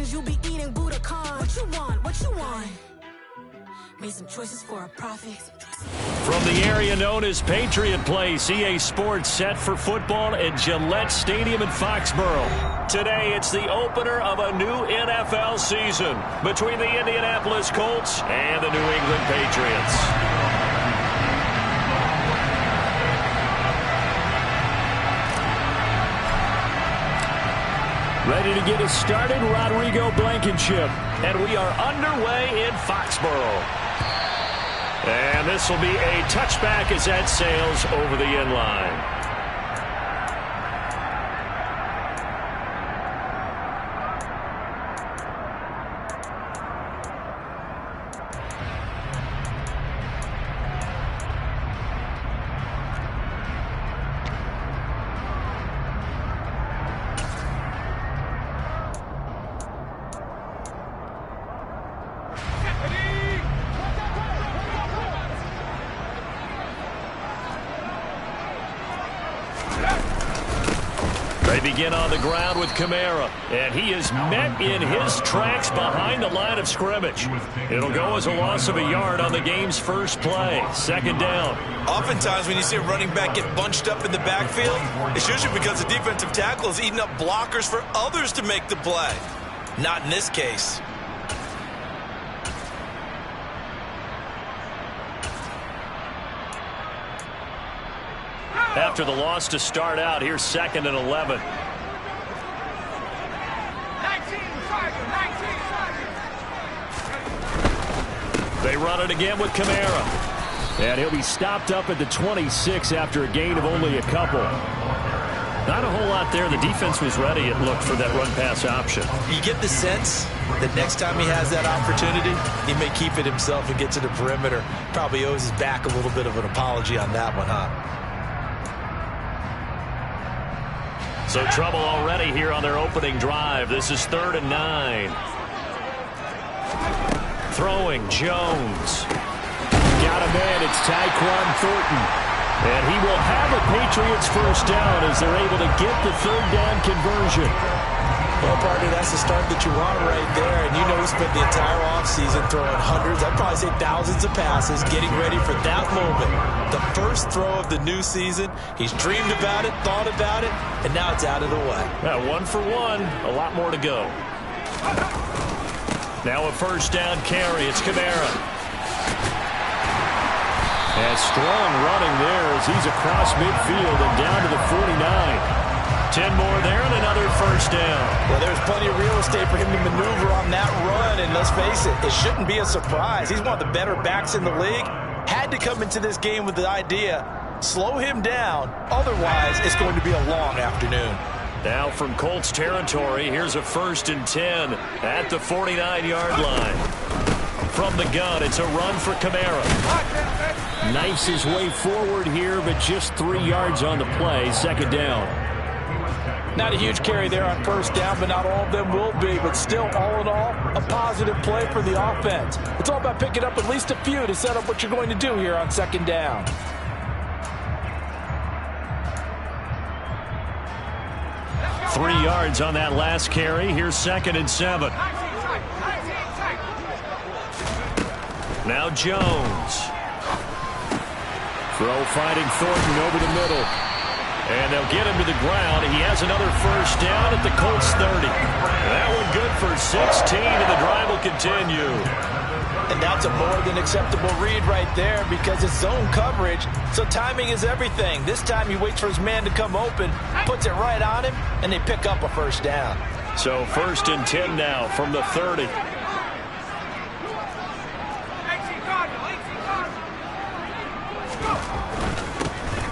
portions, you'll be eating Budokan. What you want? What you want? Made some choices for a profit. From the area known as Patriot Place, EA Sports set for football at Gillette Stadium in Foxborough. Today, it's the opener of a new NFL season between the Indianapolis Colts and the New England Patriots. Ready to get us started, Rodrigo Blankenship. And we are underway in Foxborough. And this will be a touchback as that sails over the end line. Begin on the ground with Kamara, and he is met in his tracks behind the line of scrimmage. It'll go as a loss of a yard on the game's first play. Second down. Oftentimes when you see a running back get bunched up in the backfield, it's usually because the defensive tackle is eating up blockers for others to make the play. Not in this case. After the loss to start out, here's 2nd and 11. They run it again with Kamara. And he'll be stopped up at the 26 after a gain of only a couple. Not a whole lot there. The defense was ready, it looked, for that run-pass option. You get the sense that next time he has that opportunity, he may keep it himself and get to the perimeter. Probably owes his back a little bit of an apology on that one, huh? So trouble already here on their opening drive. This is 3rd and 9. Throwing, Jones. Got a man, it's Tyquan Thornton. And he will have a Patriots first down as they're able to get the 3rd down conversion. Well, partner, that's the start that you want right there. And you know he spent the entire offseason throwing hundreds, I'd probably say thousands of passes, getting ready for that moment. The first throw of the new season. He's dreamed about it, thought about it, and now it's out of the way. 1 for 1, a lot more to go. Now a first down carry. It's Kamara. And strong running there as he's across midfield and down to the 49. 10 more there and another first down. Well, there's plenty of real estate for him to maneuver on that run, and let's face it, it shouldn't be a surprise. He's one of the better backs in the league. Had to come into this game with the idea, slow him down, otherwise it's going to be a long afternoon. Now from Colts territory, here's a 1st and 10 at the 49-yard line. From the gun, it's a run for Kamara. Knifes his way forward here, but just 3 yards on the play. 2nd down. Not a huge carry there on first down, but not all of them will be. But still, all in all, a positive play for the offense. It's all about picking up at least a few to set up what you're going to do here on 2nd down. Three yards on that last carry. Here's 2nd and 7. Now Jones. Throw finding Thornton over the middle. And they'll get him to the ground. He has another first down at the Colts 30. That one good for 16, and the drive will continue. And that's a more than acceptable read right there because it's zone coverage, so timing is everything. This time he waits for his man to come open, puts it right on him, and they pick up a first down. So 1st and 10 now from the 30.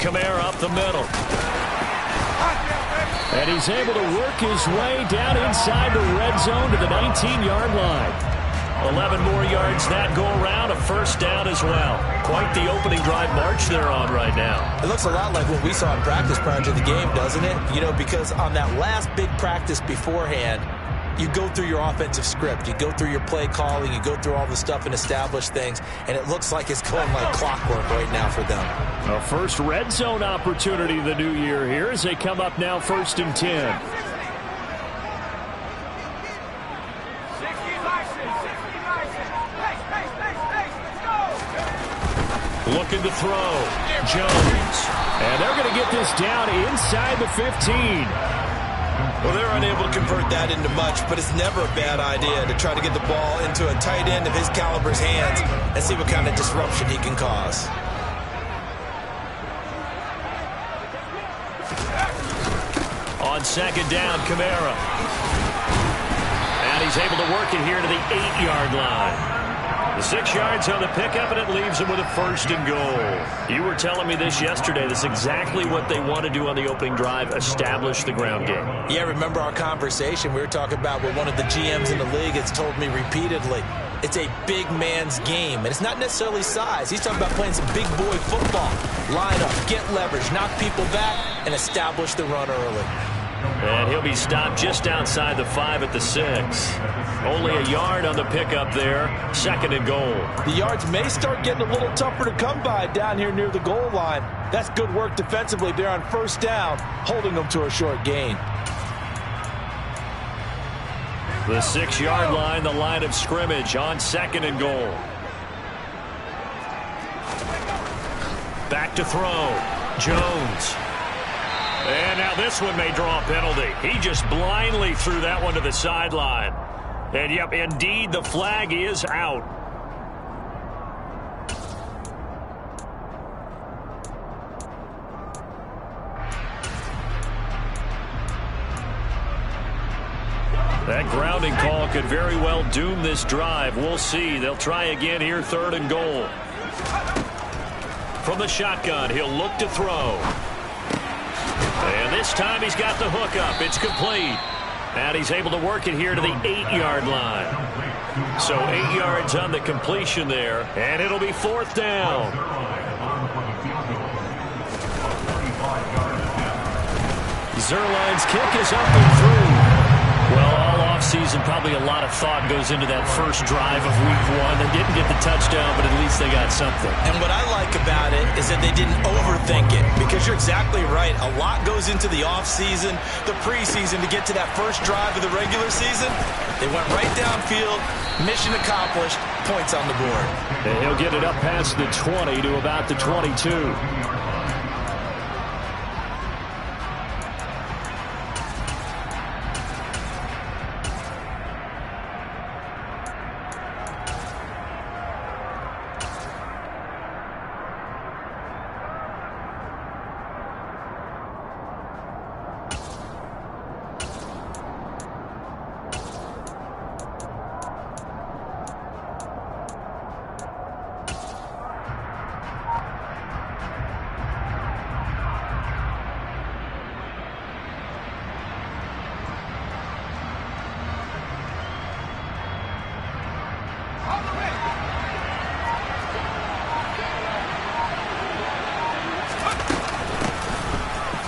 Kamara up the middle. And he's able to work his way down inside the red zone to the 19-yard line. 11 more yards that go around, a first down as well. Quite the opening drive march they're on right now. It looks a lot like what we saw in practice prior to the game, doesn't it? You know, because on that last big practice beforehand, you go through your offensive script. You go through your play calling. You go through all the stuff and establish things. And it looks like it's going like clockwork right now for them. A first red zone opportunity of the new year here as they come up now 1st and 10. Looking to throw. Jones. And they're going to get this down inside the 15. Well, they're unable to convert that into much, but it's never a bad idea to try to get the ball into a tight end of his caliber's hands and see what kind of disruption he can cause. On second down, Kamara. And he's able to work it here to the 8-yard line. The 6 yards on the pickup, and it leaves him with a 1st and goal. You were telling me this yesterday. This is exactly what they want to do on the opening drive, establish the ground game. Yeah, remember our conversation? We were talking about what one of the GMs in the league has told me repeatedly. It's a big man's game, and it's not necessarily size. He's talking about playing some big boy football. Line up, get leverage, knock people back, and establish the run early. And he'll be stopped just outside the 5 at the 6. Only a yard on the pickup there. 2nd and goal. The yards may start getting a little tougher to come by down here near the goal line. That's good work defensively there on 1st down, holding them to a short gain. The 6-yard line, the line of scrimmage on 2nd and goal. Back to throw. Jones. And now this one may draw a penalty. He just blindly threw that one to the sideline. And, yep, indeed, the flag is out. That grounding call could very well doom this drive. We'll see. They'll try again here, 3rd and goal. From the shotgun, he'll look to throw. And this time he's got the hook up. It's complete. And he's able to work it here to the 8-yard line. So 8 yards on the completion there. And it'll be 4th down. Zerline's kick is up and through. Well, all offseason, probably a lot of thought goes into that first drive of Week 1. They didn't get the touchdown, but at least they got something. And what I like about it is that they didn't overthink it, because you're exactly right. A lot goes into the offseason, the preseason, to get to that first drive of the regular season. They went right downfield, mission accomplished, points on the board. And he'll get it up past the 20 to about the 22.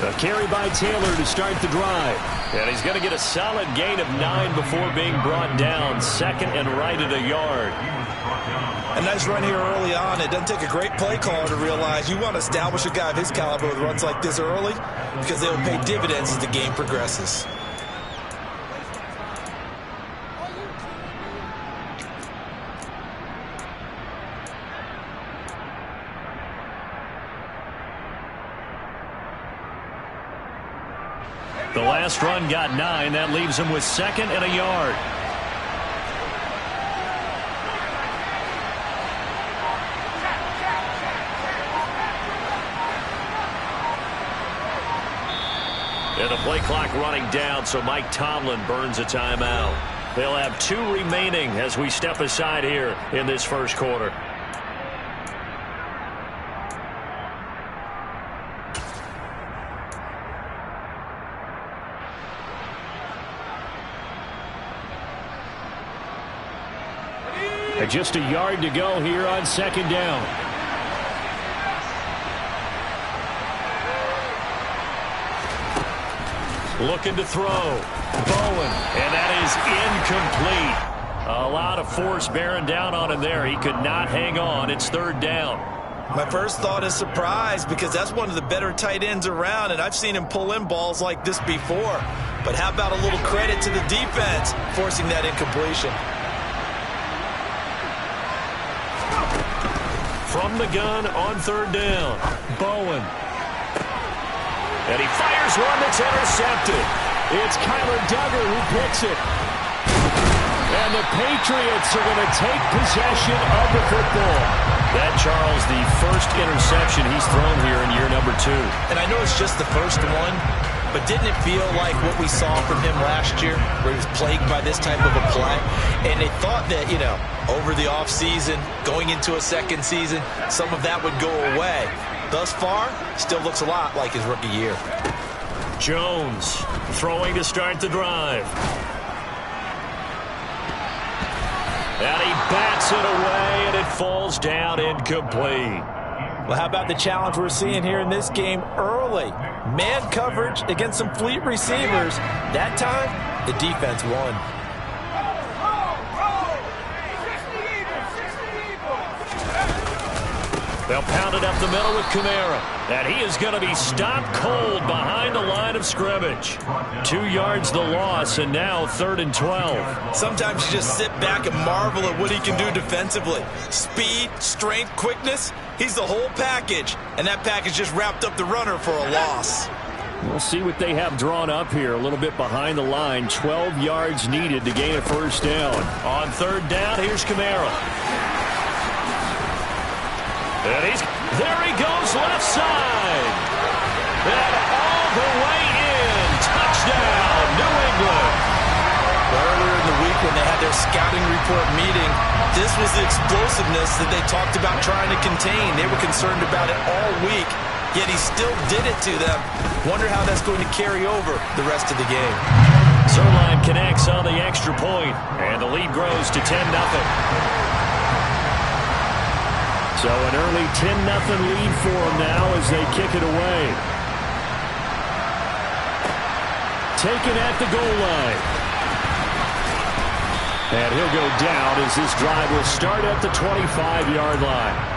A carry by Taylor to start the drive. And he's going to get a solid gain of 9 before being brought down. 2nd and right at a yard. A nice run here early on. It doesn't take a great play caller to realize you want to establish a guy of his caliber with runs like this early, because they will pay dividends as the game progresses. The last run got 9. That leaves him with 2nd and a yard. And the play clock running down, so Mike Tomlin burns a timeout. They'll have 2 remaining as we step aside here in this first quarter. And just a yard to go here on 2nd down. Looking to throw. Bowen. And that is incomplete. A lot of force bearing down on him there. He could not hang on. It's 3rd down. My first thought is surprise, because that's one of the better tight ends around, and I've seen him pull in balls like this before. But how about a little credit to the defense forcing that incompletion? From the gun on third down, Bowen. And he fires one that's intercepted. It's Kyler Duggar who picks it. And the Patriots are going to take possession of the football. That, Charles, the first interception he's thrown here in year number 2. And I know it's just the first one, but didn't it feel like what we saw from him last year, where he was plagued by this type of a play? And they thought that, over the offseason, going into a second season, some of that would go away. Thus far, still looks a lot like his rookie year. Jones throwing to start the drive. And he bats it away, and it falls down incomplete. Well, how about the challenge we're seeing here in this game early? Man coverage against some fleet receivers. That time, the defense won. They'll pound it up the middle with Kamara. And he is going to be stopped cold behind the line of scrimmage. 2 yards the loss, and now 3rd and 12. Sometimes you just sit back and marvel at what he can do defensively. Speed, strength, quickness. He's the whole package. And that package just wrapped up the runner for a loss. We'll see what they have drawn up here. A little bit behind the line. 12 yards needed to gain a first down. On 3rd down, here's Kamara. And there he goes, left side. And all the way in. Touchdown, New England. Earlier in the week when they had their scouting report meeting, this was the explosiveness that they talked about trying to contain. They were concerned about it all week, yet he still did it to them. Wonder how that's going to carry over the rest of the game. Zerline connects on the extra point, and the lead grows to 10-0. So an early 10-0 lead for them now as they kick it away. Taken at the goal line. And he'll go down as this drive will start at the 25-yard line.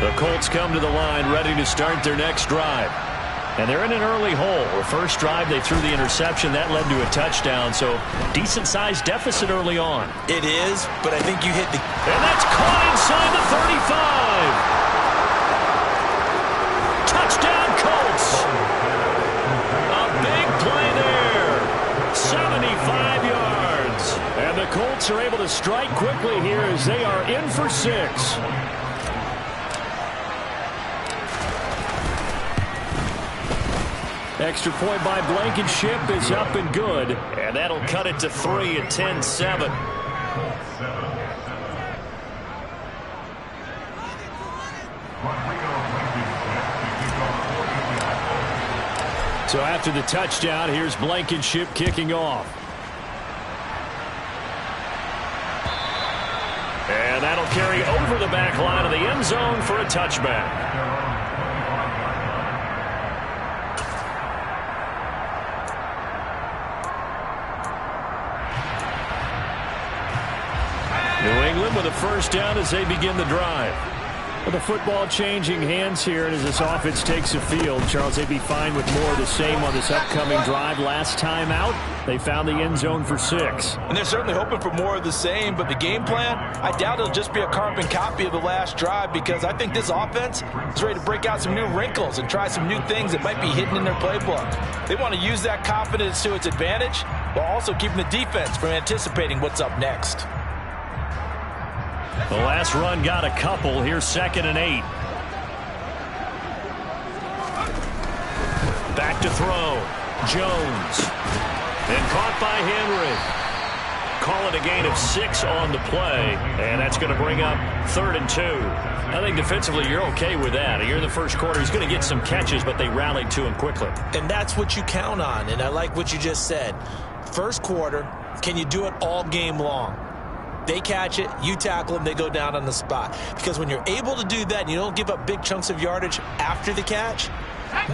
The Colts come to the line ready to start their next drive. And they're in an early hole. The first drive, they threw the interception. That led to a touchdown, so decent-sized deficit early on. It is, but I think you hit the... And that's caught inside the 35. Touchdown, Colts. A big play there. 75 yards. And the Colts are able to strike quickly here as they are in for 6. Extra point by Blankenship is up and good. And that'll cut it to 3 at 10-7. So after the touchdown, here's Blankenship kicking off. And that'll carry over the back line of the end zone for a touchback. New England with a first down as they begin the drive. With the football changing hands here, and as this offense takes the field, Charles, they'd be fine with more of the same on this upcoming drive. Last time out, they found the end zone for 6. And they're certainly hoping for more of the same, but the game plan, I doubt it'll just be a carbon copy of the last drive, because I think this offense is ready to break out some new wrinkles and try some new things that might be hidden in their playbook. They want to use that confidence to its advantage, while also keeping the defense from anticipating what's up next. The last run got a couple. Here's 2nd and 8. Back to throw. Jones. And caught by Henry. Call it a gain of 6 on the play. And that's going to bring up 3rd and 2. I think defensively you're okay with that. You're in the first quarter. He's going to get some catches, but they rallied to him quickly. And that's what you count on. And I like what you just said. First quarter, can you do it all game long? They catch it, you tackle them, they go down on the spot. Because when you're able to do that and you don't give up big chunks of yardage after the catch,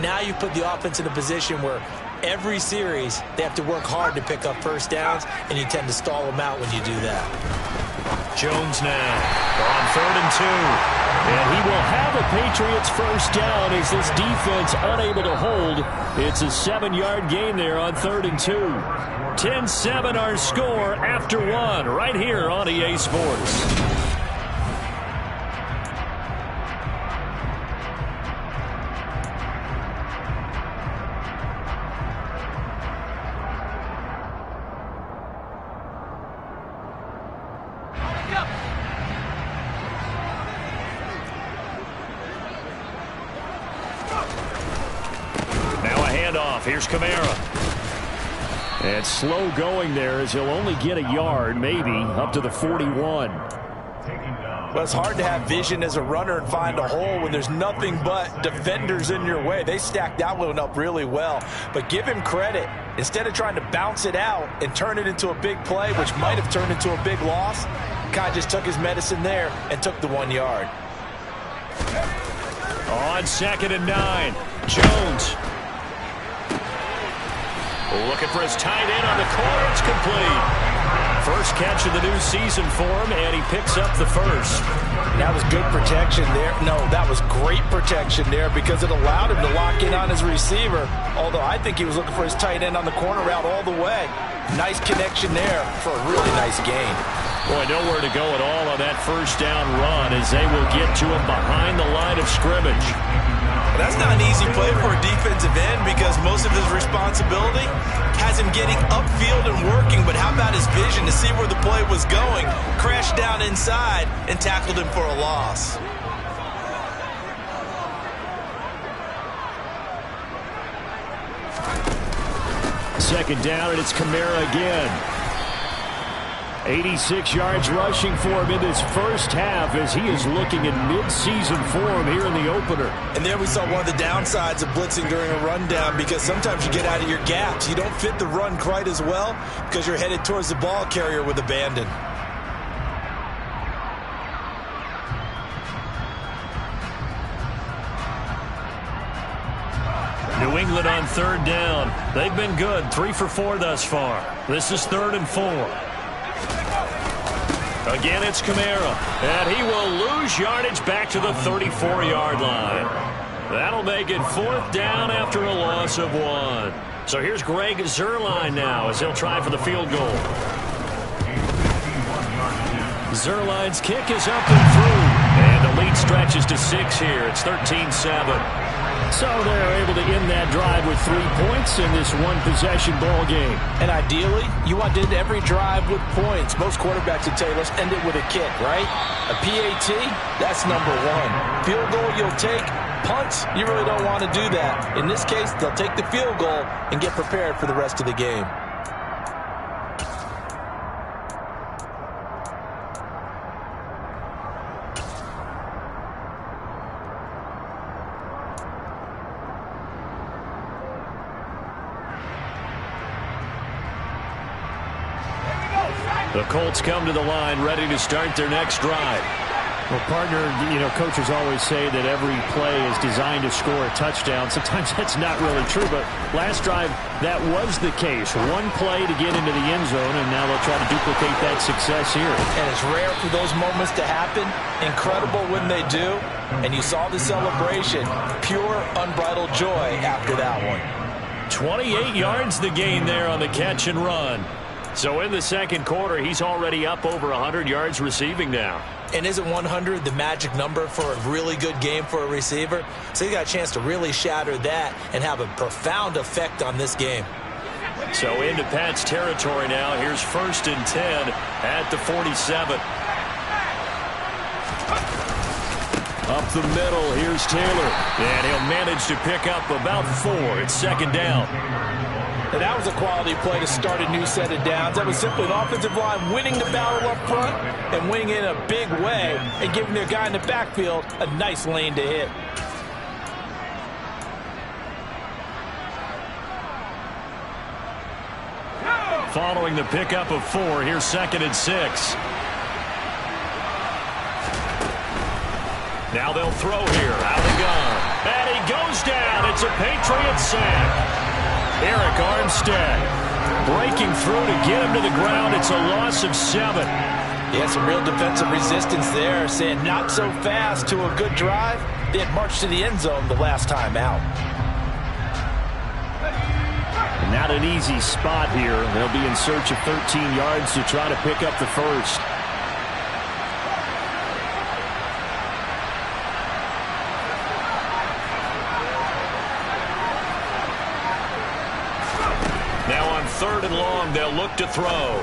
Now you put the offense in a position where every series they have to work hard to pick up first downs, and you tend to stall them out when you do that. Jones now on 3rd and 2. And he will have a Patriots first down as this defense unable to hold. It's a 7-yard gain there on 3rd and 2. 10-7 our score after 1 right here on EA Sports. Here's Kamara. And slow going there as he'll only get a yard, maybe, up to the 41. Well, it's hard to have vision as a runner and find a hole when there's nothing but defenders in your way. They stacked that one up really well. But give him credit. Instead of trying to bounce it out and turn it into a big play, which might have turned into a big loss, Kai just took his medicine there and took the 1 yard. On 2nd and 9, Jones. Looking for his tight end on the corner. It's complete. First catch of the new season for him, and he picks up the first. That was good protection there. No, that was great protection there because it allowed him to lock in on his receiver, although I think he was looking for his tight end on the corner route all the way. Nice connection there for a really nice gain. Boy, nowhere to go at all on that first down run as they will get to him behind the line of scrimmage. That's not an easy play for a defensive end because most of his responsibility has him getting upfield and working, but how about his vision to see where the play was going, crashed down inside, and tackled him for a loss. Second down, and it's Kamara again. 86 yards rushing for him in this first half as he is looking in mid-season form here in the opener. And there we saw one of the downsides of blitzing during a rundown because sometimes you get out of your gaps. You don't fit the run quite as well because you're headed towards the ball carrier with abandon. New England on 3rd down. They've been good, 3 for 4 thus far. This is 3rd and 4. Again, it's Kamara, and he will lose yardage back to the 34-yard line. That'll make it 4th down after a loss of 1. So here's Greg Zuerlein now as he'll try for the field goal. Zuerlein's kick is up and through, and the lead stretches to 6 here. It's 13-7. So they're able to end that drive with 3 points in this one-possession ball game. And ideally, you want to end every drive with points. Most quarterbacks would tell you, let's end it with a kick, right? A PAT, that's number 1. Field goal you'll take. Punts, you really don't want to do that. In this case, they'll take the field goal and get prepared for the rest of the game. The Colts come to the line ready to start their next drive. Well, partner, coaches always say that every play is designed to score a touchdown. Sometimes that's not really true, but last drive, that was the case. One play to get into the end zone, and now they'll try to duplicate that success here. And it's rare for those moments to happen. Incredible when they do. And you saw the celebration. Pure, unbridled joy after that one. 28 yards the gain there on the catch and run. So in the second quarter, he's already up over 100 yards receiving now. And isn't 100 the magic number for a really good game for a receiver? So he got a chance to really shatter that and have a profound effect on this game. So into Pat's territory now. Here's 1st and 10 at the 47. Up the middle, here's Taylor. And he'll manage to pick up about 4. It's 2nd down. And that was a quality play to start a new set of downs. That was simply an offensive line winning the battle up front and winning it in a big way and giving their guy in the backfield a nice lane to hit. Following the pickup of 4, here's 2nd and 6. Now they'll throw here, out of the gun. And he goes down. It's a Patriot sack. Eric Armstead breaking through to get him to the ground. It's a loss of 7. Yeah, some real defensive resistance there, saying not so fast to a good drive. They had marched to the end zone the last time out. Not an easy spot here. They'll be in search of 13 yards to try to pick up the first. Now on 3rd and long, they'll look to throw.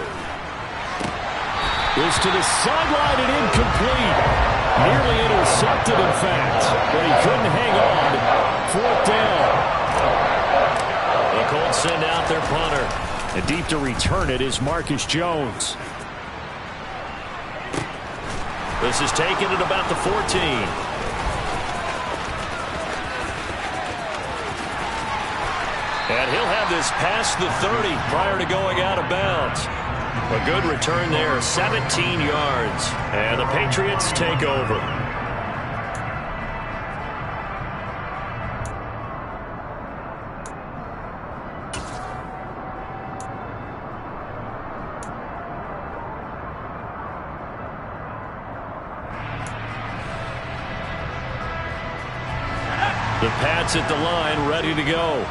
Is to the sideline and incomplete. Nearly intercepted, in fact, but he couldn't hang on. 4th down. The Colts send out their punter. And deep to return it is Marcus Jones. This is taken at about the 14. And he'll have this past the 30 prior to going out of bounds. A good return there, 17 yards. And the Patriots take over. The Pats at the line, ready to go.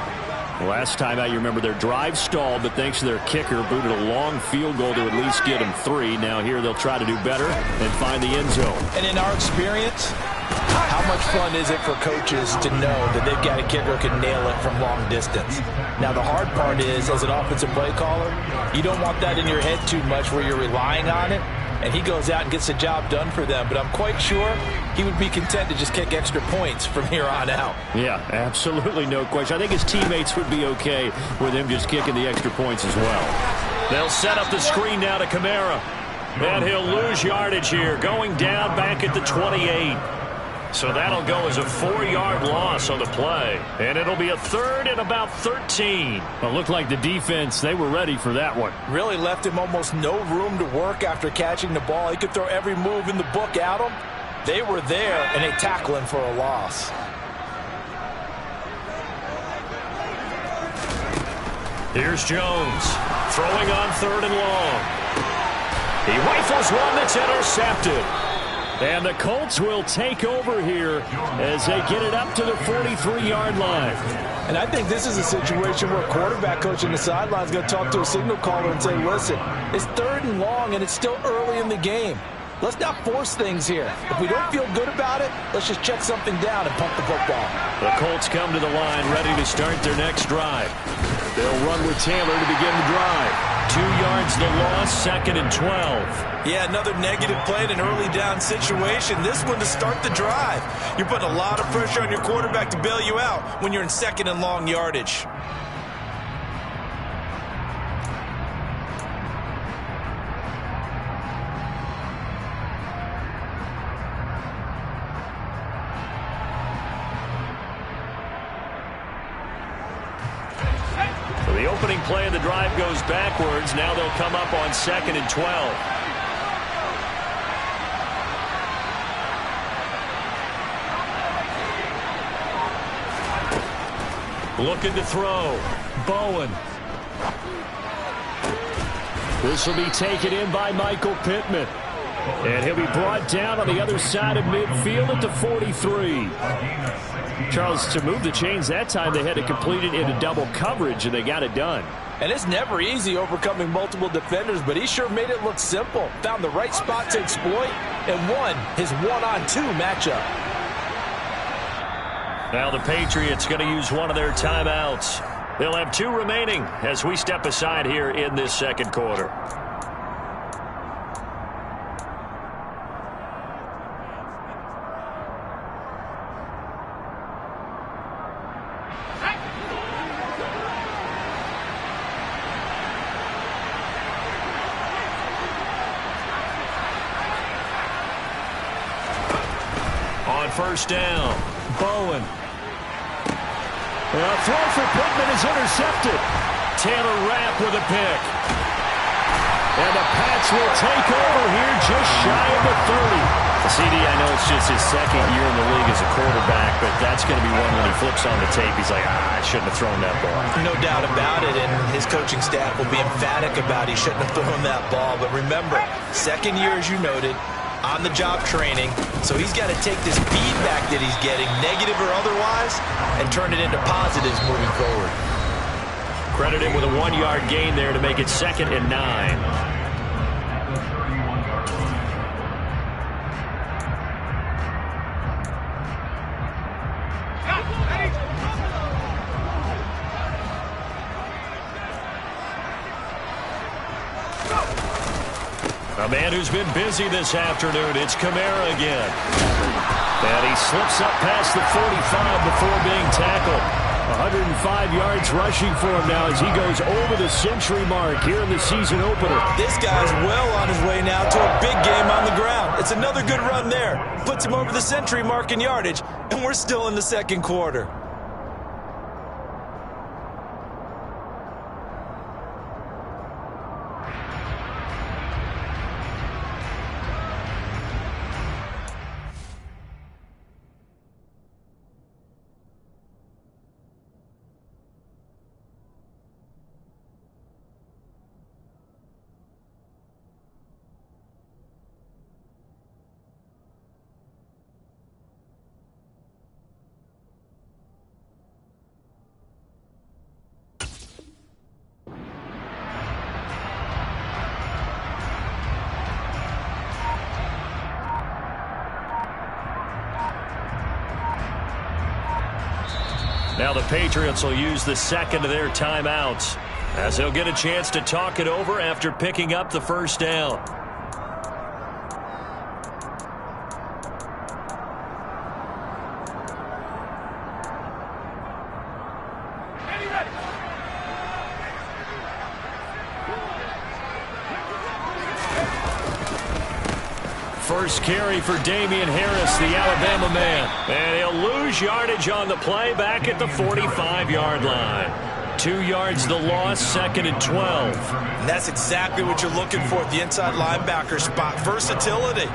Last time out, you remember their drive stalled, but thanks to their kicker, booted a long field goal to at least get them 3. Now here they'll try to do better and find the end zone. And in our experience, how much fun is it for coaches to know that they've got a kicker who can nail it from long distance? Now the hard part is, as an offensive play caller, you don't want that in your head too much where you're relying on it. And he goes out and gets the job done for them. But I'm quite sure he would be content to just kick extra points from here on out. Yeah, absolutely no question. I think his teammates would be okay with him just kicking the extra points as well. They'll set up the screen now to Kamara. And he'll lose yardage here, going down back at the 28. So that'll go as a 4-yard loss on the play. And it'll be a 3rd and about 13. Well, it looked like the defense, they were ready for that one. Really left him almost no room to work after catching the ball. He could throw every move in the book at him. They were there, and they tackle him for a loss. Here's Jones, throwing on 3rd and long. He rifles one that's intercepted. And the Colts will take over here as they get it up to the 43-yard line. And I think this is a situation where a quarterback coach on the sideline is going to talk to a signal caller and say, listen, it's 3rd and long and it's still early in the game. Let's not force things here. If we don't feel good about it, let's just check something down and pump the football. The Colts come to the line ready to start their next drive. They'll run with Taylor to begin the drive. 2 yards the loss, 2nd and 12. Yeah, another negative play in an early down situation. This one to start the drive. You're putting a lot of pressure on your quarterback to bail you out when you're in 2nd and long yardage. So the opening play of the drive goes backwards. Now they'll come up on 2nd and 12. Looking to throw. Bowen. This will be taken in by Michael Pittman. And he'll be brought down on the other side of midfield at the 43. Charles, to move the chains that time, they had to complete it into double coverage, and they got it done. And it's never easy overcoming multiple defenders, but he sure made it look simple. Found the right spot to exploit and won his 1-on-2 matchup. Now the Patriots going to use one of their timeouts. They'll have 2 remaining as we step aside here in this 2nd quarter. On 1st down, Bowen. A throw for Pittman is intercepted. Taylor Rapp with a pick. And the Pats will take over here just shy of the 30. CD, I know it's just his second year in the league as a quarterback, but that's going to be one when he flips on the tape. He's like, I shouldn't have thrown that ball. No doubt about it, and his coaching staff will be emphatic about he shouldn't have thrown that ball. But remember, second year, as you noted, on-the-job training, so he's got to take this feedback that he's getting, negative or otherwise, and turn it into positives moving forward. Credit him with a 1-yard gain there to make it 2nd and 9. A man who's been busy this afternoon, it's Kamara again. And he slips up past the 45 before being tackled. 105 yards rushing for him now as he goes over the century mark here in the season opener. This guy's well on his way now to a big game on the ground. It's another good run there. Puts him over the century mark in yardage, and we're still in the second quarter. Now the Patriots will use the second of their timeouts as they'll get a chance to talk it over after picking up the first down. First carry for Damian Harris, the Alabama man. And he'll lose yardage on the play back at the 45-yard line. 2 yards the loss, 2nd and 12. And that's exactly what you're looking for at the inside linebacker spot. Versatility.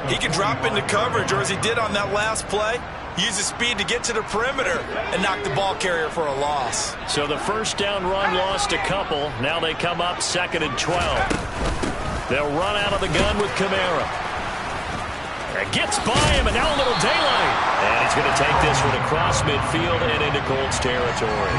He can drop into coverage, or as he did on that last play, use his speed to get to the perimeter and knock the ball carrier for a loss. So the first down run lost a couple. Now they come up 2nd and 12. They'll run out of the gun with Kamara. It gets by him, and now a little daylight. And he's going to take this one across midfield and into Colts territory.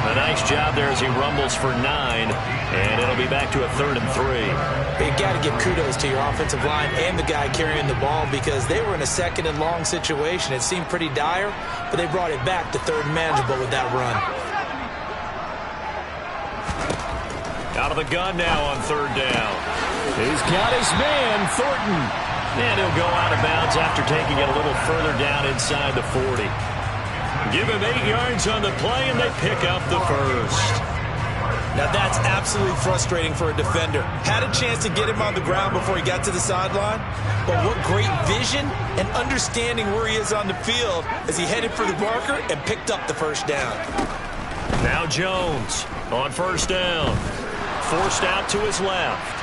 A nice job there as he rumbles for 9, and it'll be back to a 3rd and 3. You got to give kudos to your offensive line and the guy carrying the ball because they were in a 2nd and long situation. It seemed pretty dire, but they brought it back to 3rd and manageable with that run. Out of the gun now on 3rd down. He's got his man, Thornton. And he'll go out of bounds after taking it a little further down inside the 40. Give him 8 yards on the play, and they pick up the first. Now that's absolutely frustrating for a defender. Had a chance to get him on the ground before he got to the sideline, but what great vision and understanding where he is on the field as he headed for the marker and picked up the first down. Now Jones on 1st down. Forced out to his left.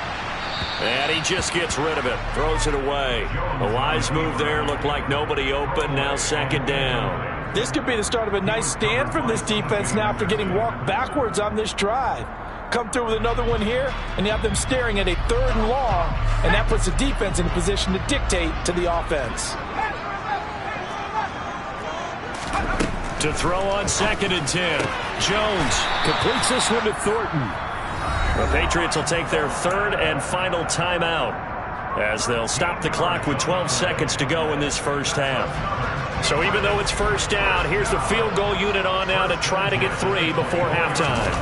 And he just gets rid of it. Throws it away. A wise move there. Looked like nobody open. Now 2nd down. This could be the start of a nice stand from this defense now after getting walked backwards on this drive. Come through with another one here, and you have them staring at a 3rd and long, and that puts the defense in a position to dictate to the offense. To throw on 2nd and 10. Jones Completes this one to Thornton. The Patriots will take their 3rd and final timeout as they'll stop the clock with 12 seconds to go in this first half. So even though it's 1st down, here's the field goal unit on now to try to get 3 before halftime.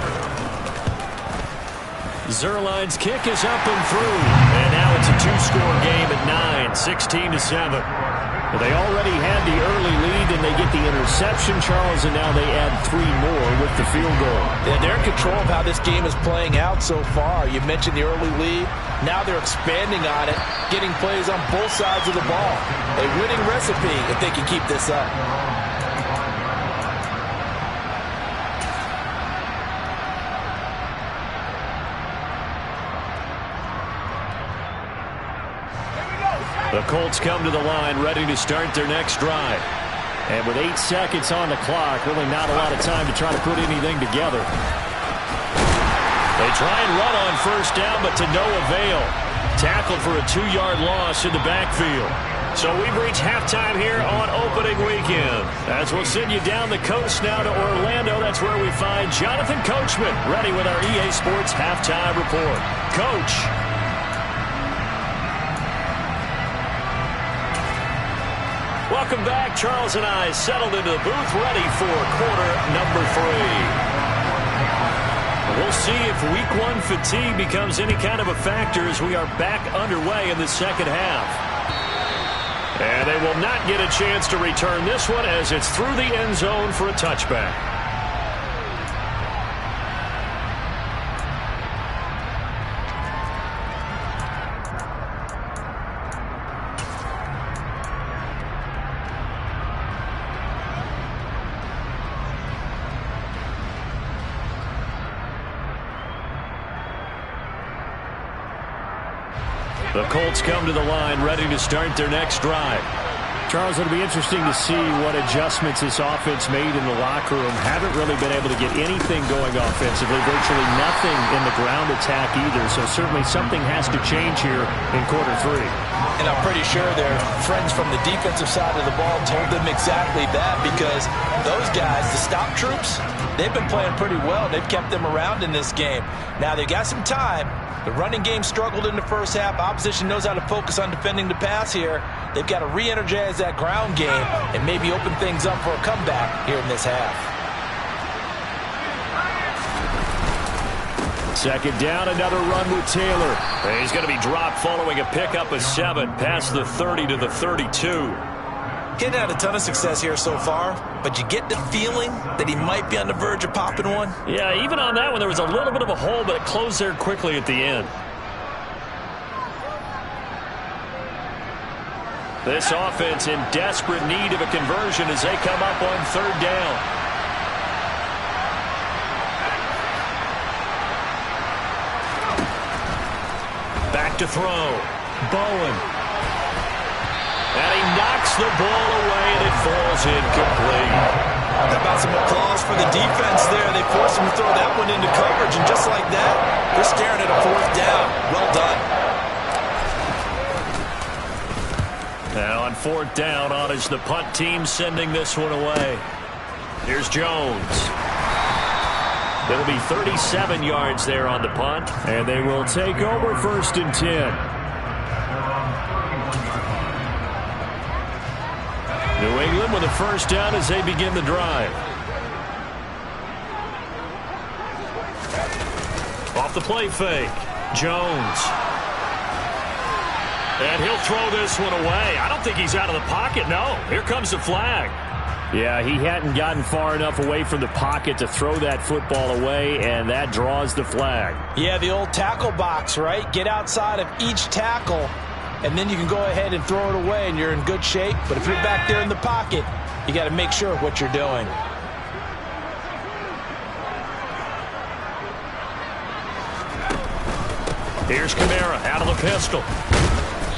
Zerline's kick is up and through. And now it's a 2-score game at 9, 16-7. Well, they already had the early lead, and they get the interception, Charles, and now they add 3 more with the field goal. Yeah, they're in control of how this game is playing out so far. You mentioned the early lead. Now they're expanding on it, getting plays on both sides of the ball. A winning recipe if they can keep this up. The Colts come to the line ready to start their next drive. And with 8 seconds on the clock, really not a lot of time to try to put anything together. They try and run on first down, but to no avail. Tackled for a 2-yard loss in the backfield. So we've reached halftime here on opening weekend. As we'll send you down the coast now to Orlando, that's where we find Jonathan Coachman ready with our EA Sports halftime report. Coach. Welcome back. Charles and I settled into the booth ready for quarter number 3. We'll see if week 1 fatigue becomes any kind of a factor as we are back underway in the second half. And they will not get a chance to return this one as it's through the end zone for a touchback. The Colts come to the line ready to start their next drive. Charles, it'll be interesting to see what adjustments this offense made in the locker room. Haven't really been able to get anything going offensively, virtually nothing in the ground attack either. So certainly something has to change here in quarter 3. And I'm pretty sure their friends from the defensive side of the ball told them exactly that, because those guys, the stop troops, they've been playing pretty well. They've kept them around in this game. Now they got some time. The running game struggled in the first half. Opposition knows how to focus on defending the pass here. They've got to re-energize that ground game and maybe open things up for a comeback here in this half. Second down, another run with Taylor. He's going to be dropped following a pickup of 7 past the 30 to the 32. He hadn't had a ton of success here so far, but you get the feeling that he might be on the verge of popping one. Yeah, even on that one, there was a little bit of a hole, but it closed there quickly at the end. This offense in desperate need of a conversion as they come up on third down. Back to throw. Bowen. And he knocks the ball away, and it falls incomplete. How about some applause for the defense there? They forced him to throw that one into coverage, and just like that, they're staring at a 4th down. Well done. Now on 4th down, on is the punt team sending this one away. Here's Jones. It'll be 37 yards there on the punt, and they will take over 1st and 10. New England with a first down as they begin the drive. Off the play fake. Jones. And he'll throw this one away. I don't think he's out of the pocket, no. Here comes the flag. Yeah, he hadn't gotten far enough away from the pocket to throw that football away, and that draws the flag. Yeah, the old tackle box, right? Get outside of each tackle, and then you can go ahead and throw it away, and you're in good shape. But if you're back there in the pocket, you got to make sure of what you're doing. Here's Kamara out of the pistol.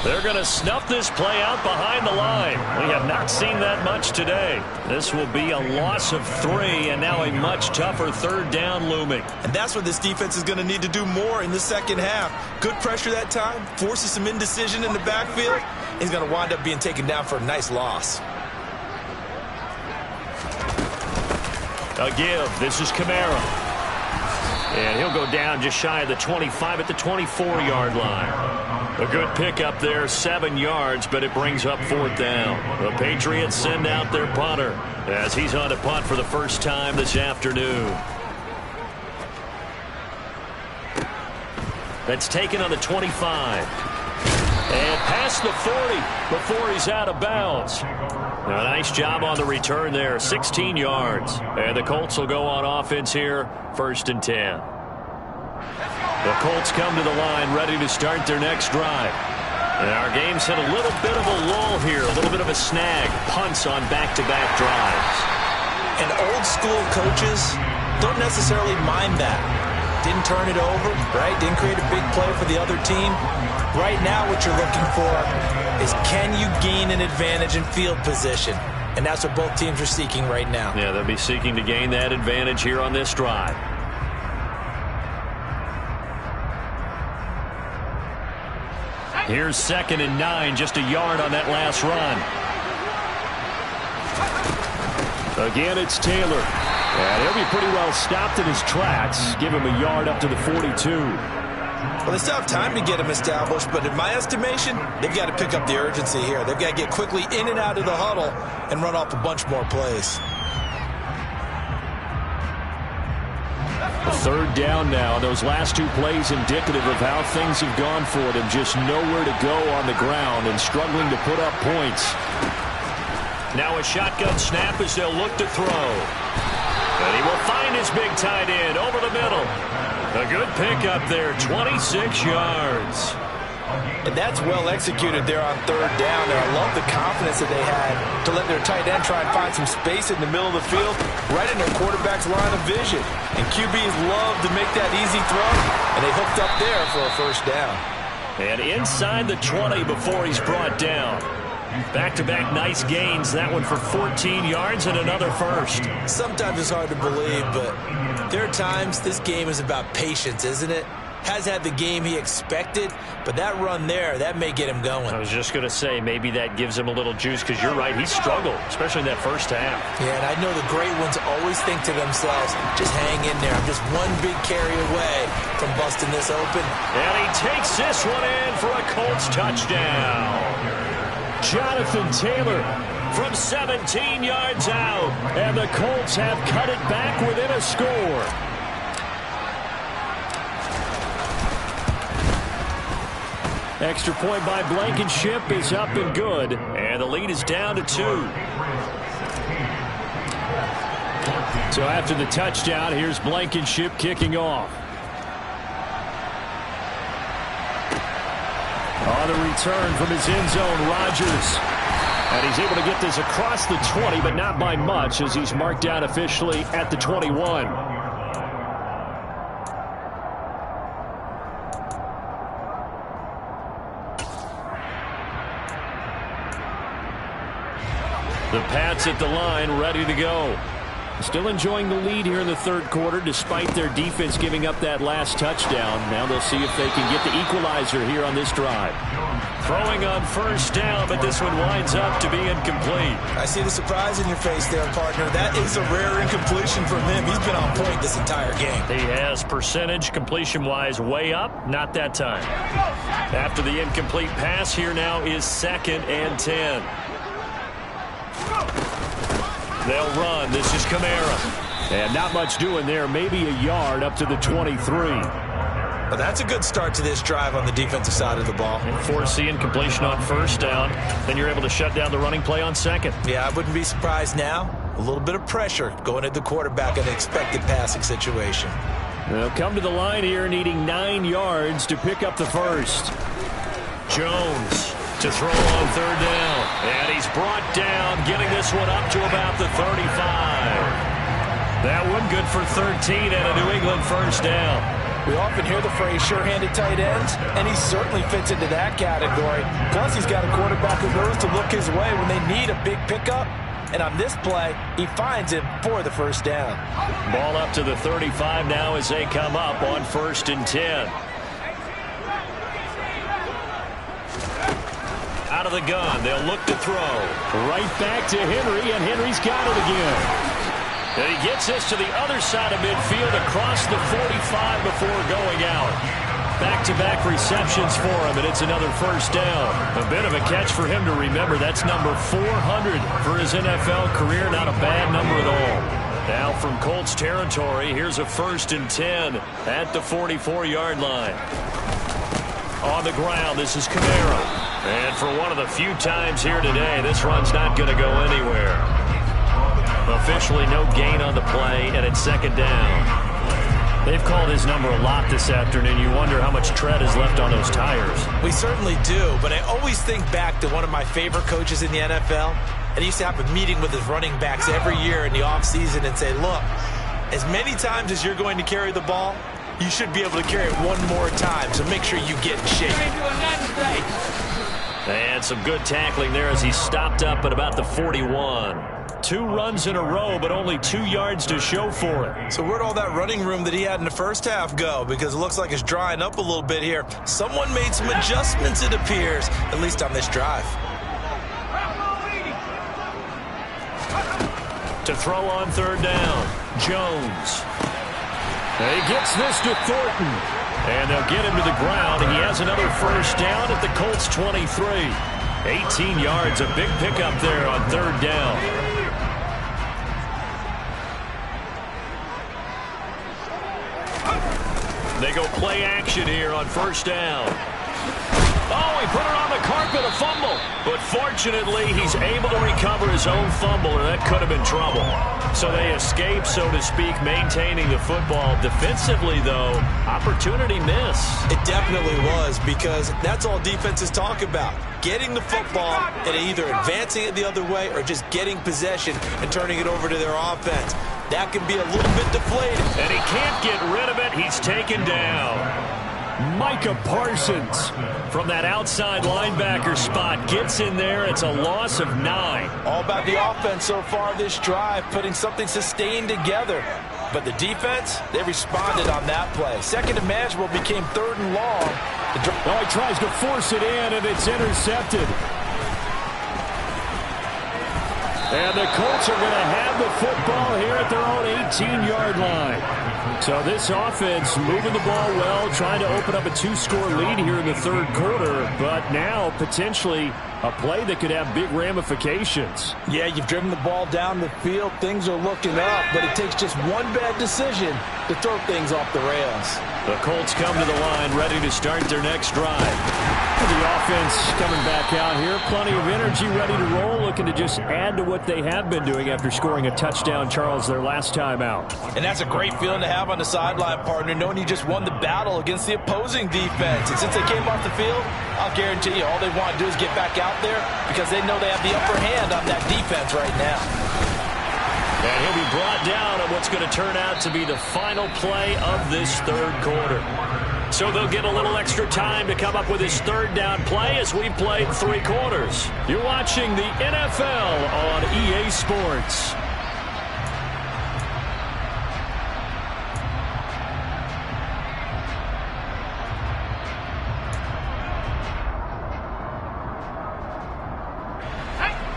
They're going to snuff this play out behind the line. We have not seen that much today. This will be a loss of 3, and now a much tougher 3rd down looming. And that's what this defense is going to need to do more in the second half. Good pressure that time, forces some indecision in the backfield. He's going to wind up being taken down for a nice loss. A give. This is Kamara. And he'll go down just shy of the 25 at the 24-yard line. A good pickup there, 7 yards, but it brings up 4th down. The Patriots send out their punter as he's on to punt for the first time this afternoon. That's taken on the 25. And past the 40 before he's out of bounds. A nice job on the return there, 16 yards. And the Colts will go on offense here, 1st and 10. The Colts come to the line ready to start their next drive. And our game's hit a little bit of a lull here, a little bit of a snag. Punts on back-to-back drives. And old-school coaches don't necessarily mind that. Didn't turn it over, right? Didn't create a big play for the other team. Right now what you're looking for is can you gain an advantage in field position? And that's what both teams are seeking right now. Yeah, they'll be seeking to gain that advantage here on this drive. Here's 2nd and 9, just a yard on that last run. Again, it's Taylor. And he'll be pretty well stopped in his tracks. Give him a yard up to the 42. Well, they still have time to get him established, but in my estimation, they've got to pick up the urgency here. They've got to get quickly in and out of the huddle and run off a bunch more plays. A 3rd down now. Those last 2 plays indicative of how things have gone for them. Just nowhere to go on the ground and struggling to put up points. Now a shotgun snap as they'll look to throw. And he will find his big tight end over the middle. A good pickup there, 26 yards. And that's well executed there on 3rd down there. I love the confidence that they had to let their tight end try and find some space in the middle of the field, right in their quarterback's line of vision. And QBs love to make that easy throw, and they hooked up there for a 1st down. And inside the 20 before he's brought down. Back-to-back nice gains. That one for 14 yards and another 1st. Sometimes it's hard to believe, but there are times this game is about patience, isn't it? Has had the game he expected, but that run there, that may get him going. I was just going to say, maybe that gives him a little juice, because you're right, he struggled, especially in that 1st half. Yeah, and I know the great ones always think to themselves, just hang in there. I'm just one big carry away from busting this open. And he takes this one in for a Colts touchdown. Jonathan Taylor from 17 yards out. And the Colts have cut it back within a score. Extra point by Blankenship is up and good. And the lead is down to 2. So after the touchdown, here's Blankenship kicking off. On the return from his end zone, Rodgers. And he's able to get this across the 20, but not by much, as he's marked down officially at the 21. The Pats at the line, ready to go. Still enjoying the lead here in the 3rd quarter, despite their defense giving up that last touchdown. Now they'll see if they can get the equalizer here on this drive. Throwing on 1st down, but this one winds up to be incomplete. I see the surprise in your face there, partner. That is a rare incompletion from him. He's been on point this entire game. He has percentage completion-wise way up, not that time. After the incomplete pass, here now is 2nd and 10. They'll run. This is Kamara. And not much doing there. Maybe a yard up to the 23. But that's a good start to this drive on the defensive side of the ball. And force the incompletion on 1st down. Then you're able to shut down the running play on 2nd. Yeah, I wouldn't be surprised now. A little bit of pressure going at the quarterback in an expected passing situation. They'll come to the line here needing 9 yards to pick up the 1st. Jones to throw on 3rd down. And he's brought down, getting this one up to about the 35. That one good for 13 and a New England 1st down. We often hear the phrase sure-handed tight ends, and he certainly fits into that category. Plus, he's got a quarterback who knows to look his way when they need a big pickup. And on this play, he finds him for the 1st down. Ball up to the 35 now as they come up on 1st and 10. Out of the gun, they'll look to throw. Right back to Henry, and Henry's got it again. And he gets this to the other side of midfield across the 45 before going out. Back-to-back receptions for him, and it's another 1st down. A bit of a catch for him to remember. That's number 400 for his NFL career. Not a bad number at all. Now from Colts territory, here's a 1st and 10 at the 44-yard line. On the ground, this is Kamara. And for one of the few times here today, this run's not going to go anywhere. Officially no gain on the play, and it's 2nd down. They've called his number a lot this afternoon. You wonder how much tread is left on those tires. We certainly do, but I always think back to one of my favorite coaches in the NFL. And he used to have a meeting with his running backs every year in the offseason and say, look, as many times as you're going to carry the ball, you should be able to carry it one more time, so make sure you get in shape. And some good tackling there as he stopped up at about the 41. 2 runs in a row, but only 2 yards to show for it. So where'd all that running room that he had in the first half go? Because it looks like it's drying up a little bit here. Someone made some adjustments, it appears, at least on this drive. To throw on 3rd down, Jones. He gets this to Thornton. And they'll get him to the ground. He has another first down at the Colts 23. 18 yards, a big pickup there on 3rd down. They go play action here on 1st down. Oh, he put it on the carpet, a fumble. But fortunately, he's able to recover his own fumble, or that could have been trouble. So they escape, so to speak, maintaining the football. Defensively, though, opportunity miss. It definitely was, because that's all defenses talk about. Getting the football and either advancing it the other way or just getting possession and turning it over to their offense. That can be a little bit deflating. And he can't get rid of it. He's taken down. Micah Parsons from that outside linebacker spot gets in there. It's a loss of 9. All about the offense so far this drive, putting something sustained together. But the defense, they responded on that play. 2nd and manageable became 3rd and long. Oh, he tries to force it in, and it's intercepted. And the Colts are going to have the football here at their own 18-yard line. So this offense moving the ball well, trying to open up a 2-score lead here in the 3rd quarter, but now potentially a play that could have big ramifications. Yeah, you've driven the ball down the field. Things are looking up, but it takes just one bad decision to throw things off the rails. The Colts come to the line, ready to start their next drive. The offense coming back out here. Plenty of energy, ready to roll, looking to just add to what they have been doing after scoring a touchdown, Charles, their last time out. And that's a great feeling to have on the sideline, partner, knowing you just won the battle against the opposing defense. And since they came off the field, I'll guarantee you all they want to do is get back out there because they know they have the upper hand on that defense right now. And he'll be brought down on what's going to turn out to be the final play of this 3rd quarter. So they'll get a little extra time to come up with his 3rd down play as we've played 3 quarters. You're watching the NFL on EA Sports.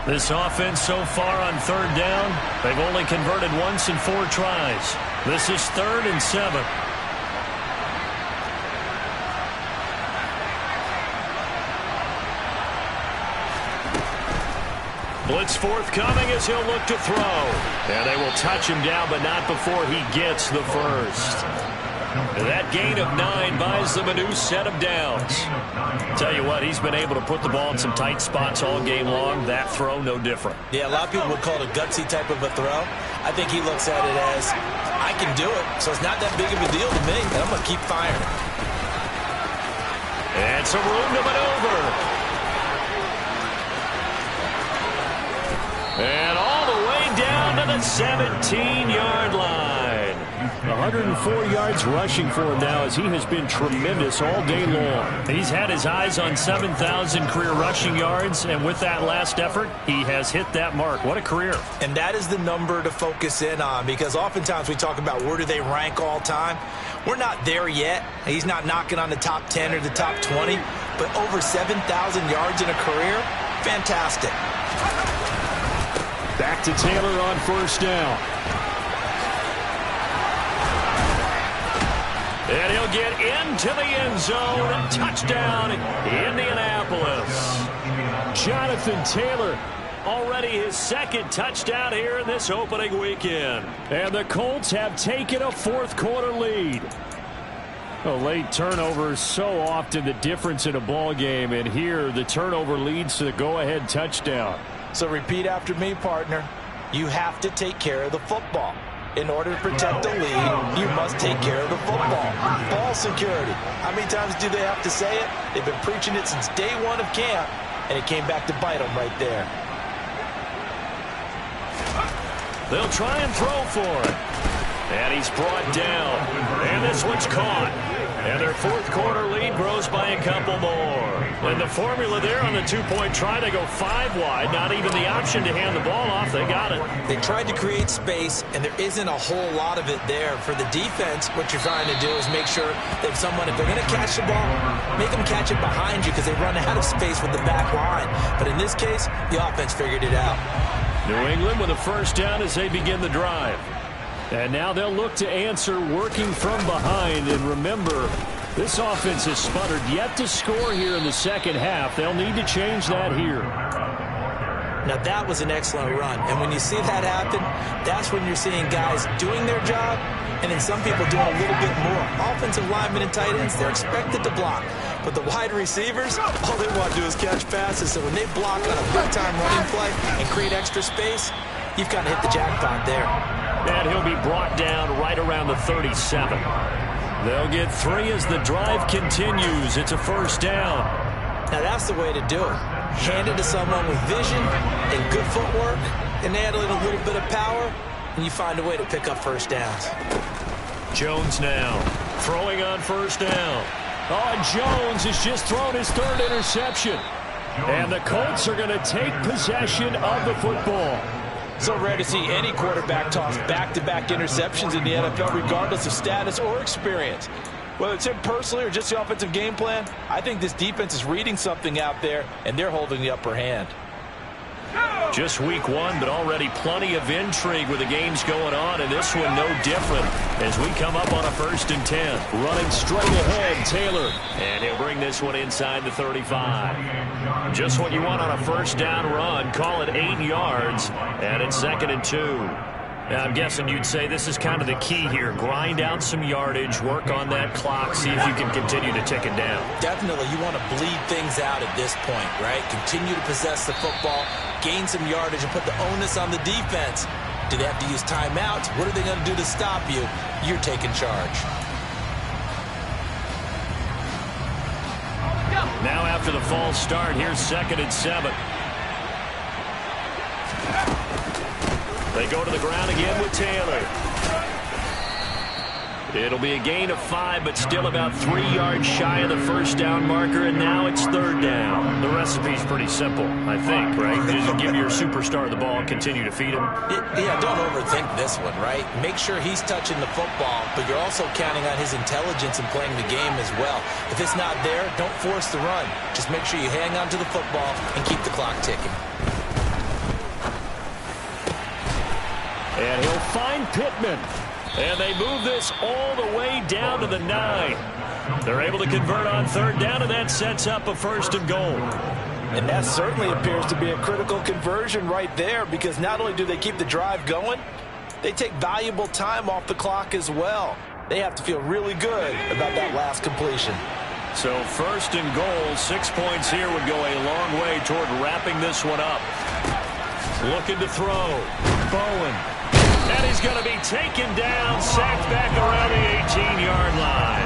This offense so far on 3rd down, they've only converted once in 4 tries. This is 3rd and 7. Blitz forthcoming as he'll look to throw. And they will touch him down, but not before he gets the first. That gain of 9 buys them a new set of downs. Tell you what, he's been able to put the ball in some tight spots all game long. That throw, no different. Yeah, a lot of people would call it a gutsy type of a throw. I think he looks at it as, I can do it, so it's not that big of a deal to me, and I'm going to keep firing. And some room to maneuver. And all the way down to the 17-yard line. 104 yards rushing for him now as he has been tremendous all day long. He's had his eyes on 7,000 career rushing yards, and with that last effort, he has hit that mark. What a career. And that is the number to focus in on, because oftentimes we talk about where do they rank all time. We're not there yet. He's not knocking on the top 10 or the top 20, but over 7,000 yards in a career, fantastic. Back to Taylor on 1st down. And he'll get into the end zone. Touchdown, Indianapolis. Jonathan Taylor. Already his 2nd touchdown here in this opening weekend. And the Colts have taken a 4th quarter lead. A late turnover is so often the difference in a ball game, and here the turnover leads to the go-ahead touchdown. So repeat after me, partner. You have to take care of the football. In order to protect the lead, you must take care of the football. Ball security. How many times do they have to say it? They've been preaching it since day 1 of camp, and it came back to bite them right there. They'll try and throw for it. And he's brought down. And this one's caught. And their fourth quarter lead grows by a couple more. And the formula there on the two-point try, they go 5 wide. Not even the option to hand the ball off. They got it. They tried to create space, and there isn't a whole lot of it there. For the defense, what you're trying to do is make sure that if they're going to catch the ball, make them catch it behind you because they run out of space with the back line. But in this case, the offense figured it out. New England with a first down as they begin the drive. And now they'll look to answer working from behind. And remember, this offense has sputtered yet to score here in the second half. They'll need to change that here. Now, that was an excellent run. And when you see that happen, that's when you're seeing guys doing their job and then some people doing a little bit more. Offensive linemen and tight ends, they're expected to block. But the wide receivers, all they want to do is catch passes. So when they block on a big-time running play and create extra space, you've kind of hit the jackpot there. And he'll be brought down right around the 37. They'll get 3 as the drive continues. It's a first down. Now that's the way to do it. Hand it to someone with vision and good footwork, and add a little bit of power, and you find a way to pick up first downs. Jones now throwing on first down. Oh, Jones has just thrown his 3rd interception. And the Colts are going to take possession of the football. So rare to see any quarterback toss back-to-back interceptions in the NFL, regardless of status or experience. Whether it's him personally or just the offensive game plan, I think this defense is reading something out there, and they're holding the upper hand. Just week 1, but already plenty of intrigue with the games going on, and this one no different as we come up on a 1st and 10. Running straight ahead, Taylor. And he'll bring this one inside the 35. Just what you want on a first down run. Call it 8 yards, and it's 2nd and 2. Now, I'm guessing you'd say this is kind of the key here. Grind out some yardage, work on that clock, see if you can continue to tick it down. Definitely, you want to bleed things out at this point, right? Continue to possess the football, gain some yardage, and put the onus on the defense. Do they have to use timeouts? What are they going to do to stop you? You're taking charge. Now after the false start, here's 2nd and 7. They go to the ground again with Taylor. It'll be a gain of 5, but still about 3 yards shy of the first down marker, and now it's 3rd down. The recipe's pretty simple, I think, right? Just give your superstar the ball, continue to feed him. Yeah, don't overthink this one, right? Make sure he's touching the football, but you're also counting on his intelligence in playing the game as well. If it's not there, don't force the run. Just make sure you hang on to the football and keep the clock ticking. And he'll find Pittman. And they move this all the way down to the 9. They're able to convert on 3rd down, and that sets up a 1st and goal. And that certainly appears to be a critical conversion right there, because not only do they keep the drive going, they take valuable time off the clock as well. They have to feel really good about that last completion. So 1st and goal, 6 points here would go a long way toward wrapping this one up. Looking to throw. Bowen. And he's going to be taken down, sacked back around the 18-yard line.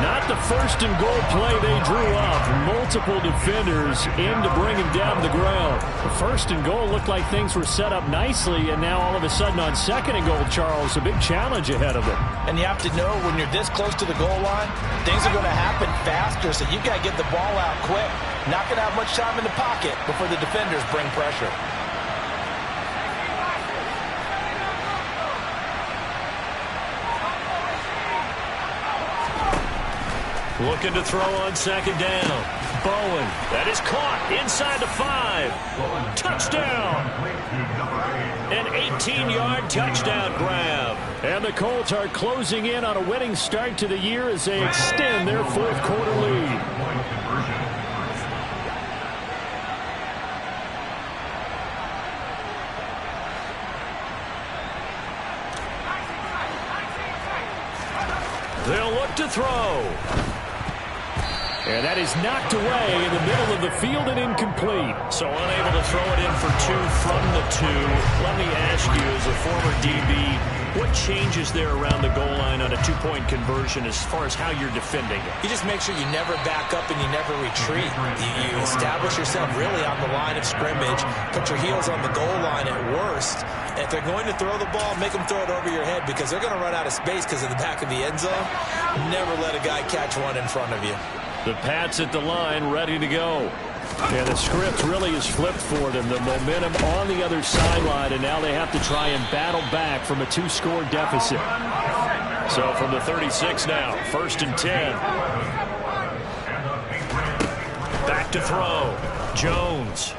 Not the 1st and goal play they drew up. Multiple defenders in to bring him down to the ground. The 1st and goal looked like things were set up nicely, and now all of a sudden on 2nd and goal, Charles, a big challenge ahead of them. And you have to know when you're this close to the goal line, things are going to happen faster, so you've got to get the ball out quick. Not going to have much time in the pocket before the defenders bring pressure. Looking to throw on 2nd down. Bowen. That is caught inside the 5. Touchdown. An 18-yard touchdown grab. And the Colts are closing in on a winning start to the year as they extend their 4th quarter lead. They'll look to throw. And that is knocked away in the middle of the field and incomplete. So unable to throw it in for 2 from the 2. Let me ask you, as a former DB, what changes there around the goal line on a 2-point conversion as far as how you're defending it? You just make sure you never back up and you never retreat. You establish yourself really on the line of scrimmage, put your heels on the goal line at worst. And if they're going to throw the ball, make them throw it over your head because they're going to run out of space because of the back of the end zone. Never let a guy catch one in front of you. The Pats at the line, ready to go. Yeah, the script really is flipped for them. The momentum on the other sideline, and now they have to try and battle back from a 2-score deficit. So from the 36 now, 1st and 10. Back to throw. Jones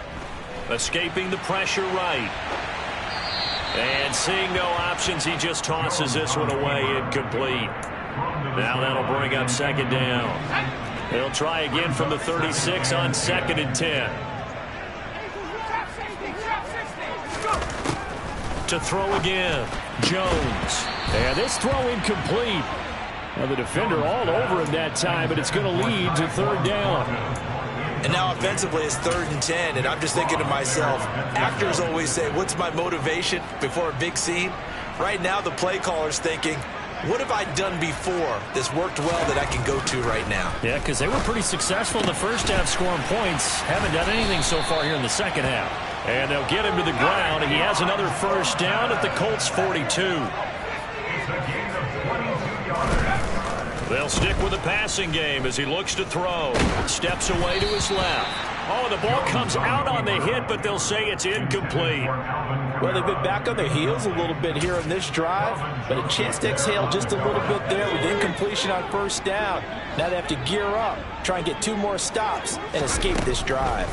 escaping the pressure right. And seeing no options, he just tosses this one away, incomplete. Now that'll bring up 2nd down. They'll try again from the 36 on 2nd and 10. To throw again, Jones. And this throw incomplete. Now the defender all over him that time, but it's going to lead to 3rd down. And now offensively it's 3rd and 10, and I'm just thinking to myself, actors always say, what's my motivation before a big scene? Right now the play caller's thinking, what have I done before this worked well that I can go to right now? Yeah, because they were pretty successful in the first half scoring points. Haven't done anything so far here in the second half. And they'll get him to the ground. He has another 1st down at the Colts 42. They'll stick with the passing game as he looks to throw. Steps away to his left. Oh, the ball comes out on the hit, but they'll say it's incomplete. Well, they've been back on their heels a little bit here in this drive, but a chance to exhale just a little bit there with incompletion on 1st down. Now they have to gear up, try and get 2 more stops, and escape this drive.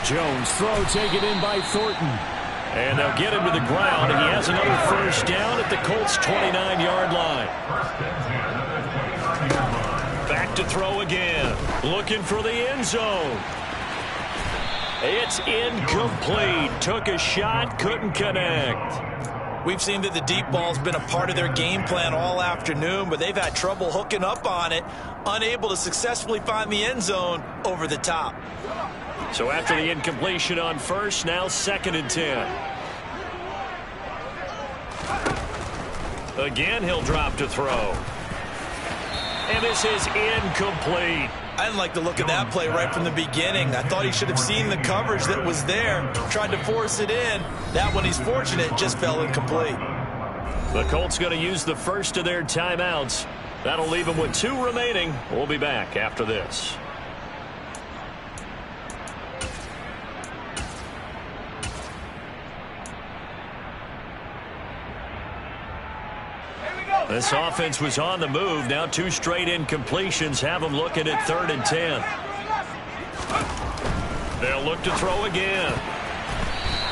Jones throw taken in by Thornton. And they'll get him to the ground. He has another 1st down at the Colts' 29-yard line. Back to throw again. Looking for the end zone. It's incomplete. Took a shot, couldn't connect. We've seen that the deep ball's been a part of their game plan all afternoon, but they've had trouble hooking up on it, unable to successfully find the end zone over the top. So after the incompletion on 1st, now 2nd and 10. Again, he'll drop to throw. And this is incomplete. I didn't like the look of that play right from the beginning. I thought he should have seen the coverage that was there, tried to force it in. That one, he's fortunate, it just fell incomplete. The Colts going to use the first of their timeouts. That'll leave them with 2 remaining. We'll be back after this. This offense was on the move. Now 2 straight incompletions have them looking at 3rd and 10. They'll look to throw again.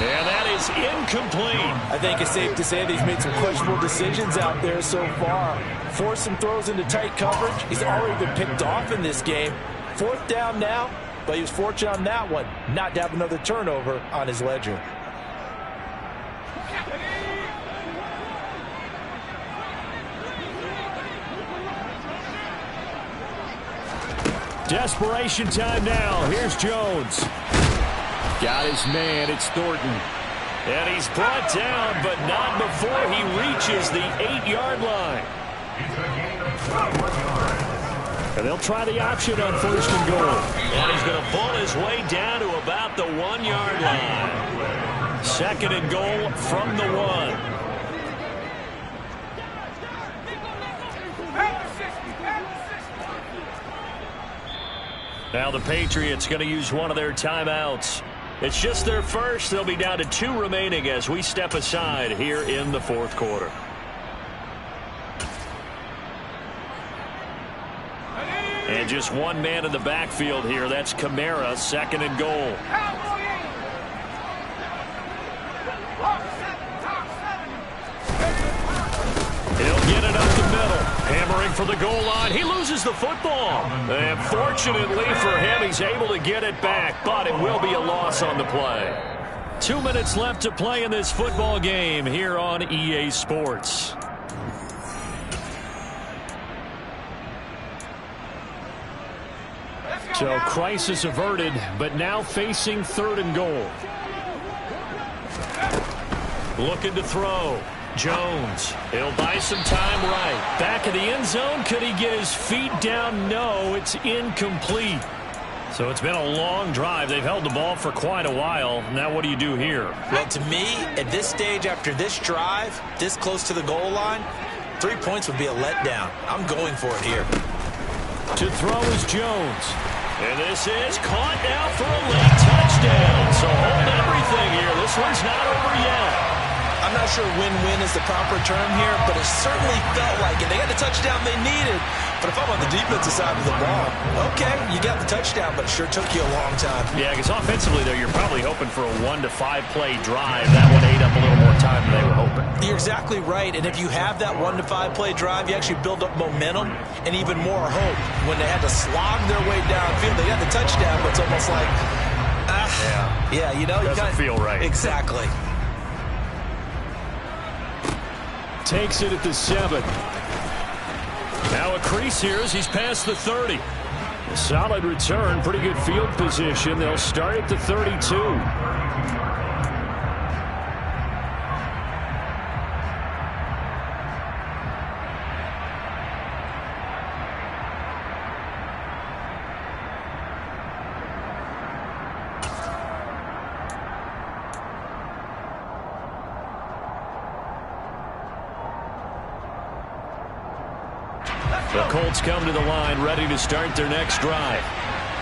And that is incomplete. I think it's safe to say that he's made some questionable decisions out there so far. Forced some throws into tight coverage. He's already been picked off in this game. 4th down now, but he was fortunate on that one not to have another turnover on his ledger. Desperation time now. Here's Jones. Got his man. It's Thornton. And he's brought down, but not before he reaches the 8-yard line. And they'll try the option on 1st and goal. And he's going to pull his way down to about the 1-yard line. 2nd and goal from the 1. Now the Patriots going to use one of their timeouts. It's just their first. They'll be down to 2 remaining as we step aside here in the 4th quarter. And just 1 man in the backfield here. That's Kamara, 2nd and goal. He'll get it up the middle. Hammering for the goal line. He loses the football. And fortunately for him, he's able to get it back, but it will be a loss on the play. 2 minutes left to play in this football game here on EA Sports. So crisis averted, but now facing 3rd and goal. Looking to throw. Jones. He'll buy some time right. Back in the end zone. Could he get his feet down? No, it's incomplete. So it's been a long drive. They've held the ball for quite a while. Now what do you do here? Well, to me, at this stage after this drive, this close to the goal line, 3 points would be a letdown. I'm going for it here. To throw is Jones. And this is caught now for a late touchdown. So hold everything here. This one's not over yet. I'm not sure win-win is the proper term here, but it certainly felt like it. They got the touchdown they needed. But if I'm on the defensive side of the ball, okay, you got the touchdown, but it sure took you a long time. Yeah, because offensively, though, you're probably hoping for a 1 to 5 play drive. That one ate up a little more time than they were hoping. You're exactly right, and if you have that 1 to 5 play drive, you actually build up momentum and even more hope. When they had to slog their way downfield, they got the touchdown, but it's almost like, yeah, you know, doesn't feel right. Exactly. Takes it at the 7. Now a crease here as he's past the 30. A solid return, pretty good field position. They'll start at the 32. The Colts come to the line, ready to start their next drive.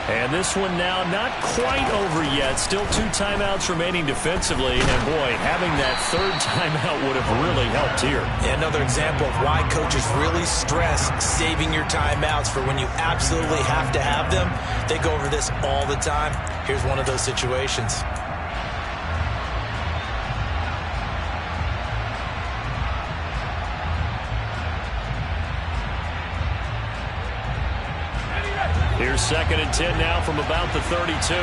And this one now not quite over yet. Still 2 timeouts remaining defensively. And, boy, having that 3rd timeout would have really helped here. Yeah, another example of why coaches really stress saving your timeouts for when you absolutely have to have them. They go over this all the time. Here's one of those situations. Here's 2nd and 10 now from about the 32.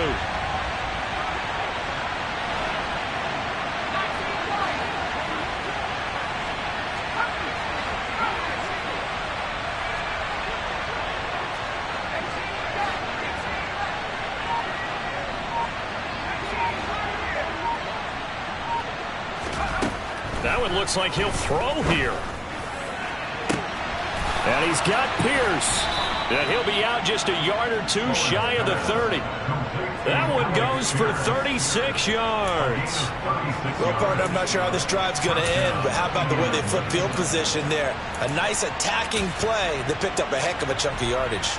That one looks like he'll throw here. And he's got Pierce. And he'll be out just a yard or 2 shy of the 30. That one goes for 36 yards. Well, partner, I'm not sure how this drive's going to end, but how about the way they flip field position there? A nice attacking play that picked up a heck of a chunk of yardage.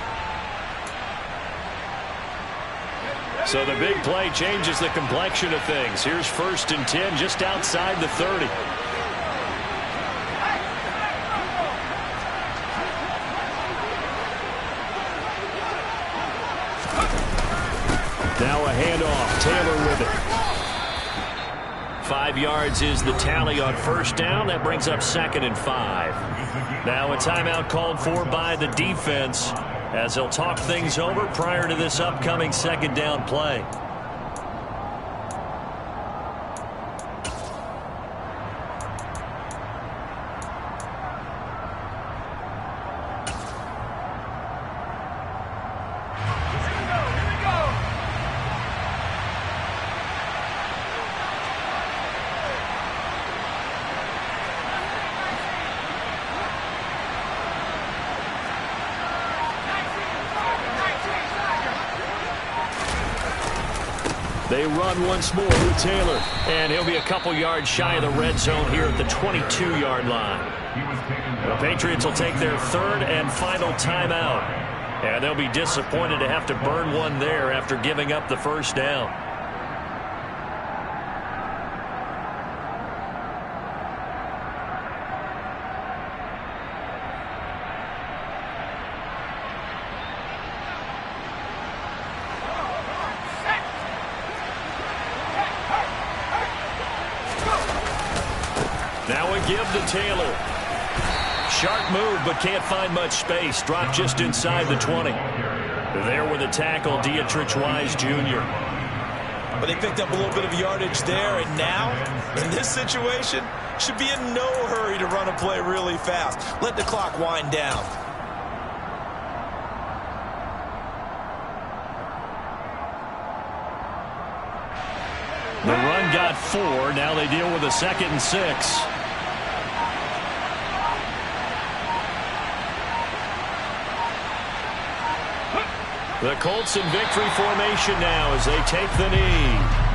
So the big play changes the complexion of things. Here's 1st and 10 just outside the 30. Now a handoff. Taylor with it. 5 yards is the tally on 1st down. That brings up 2nd and 5. Now a timeout called for by the defense as they'll talk things over prior to this upcoming 2nd down play. They run once more with Taylor. And he'll be a couple yards shy of the red zone here at the 22-yard line. The Patriots will take their 3rd and final timeout. And they'll be disappointed to have to burn one there after giving up the 1st down. Now a give to Taylor. Sharp move, but can't find much space. Dropped just inside the 20. There with a tackle, Dietrich Wise Jr. But they picked up a little bit of yardage there, and now, in this situation, should be in no hurry to run a play really fast. Let the clock wind down. The run got 4. Now they deal with a 2nd and 6. The Colts in victory formation now as they take the knee.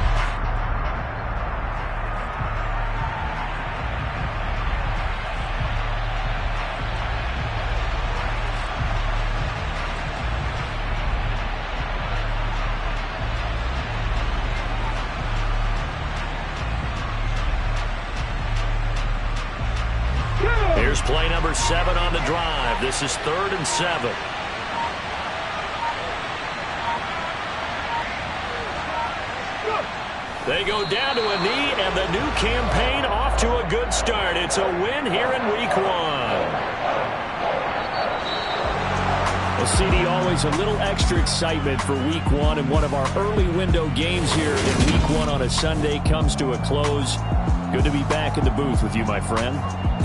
Here's play number 7 on the drive. This is 3rd and 7. They go down to a knee, and the new campaign off to a good start. It's a win here in Week 1. Well, CD, always a little extra excitement for Week 1, and one of our early window games here in Week 1 on a Sunday comes to a close. Good to be back in the booth with you, my friend.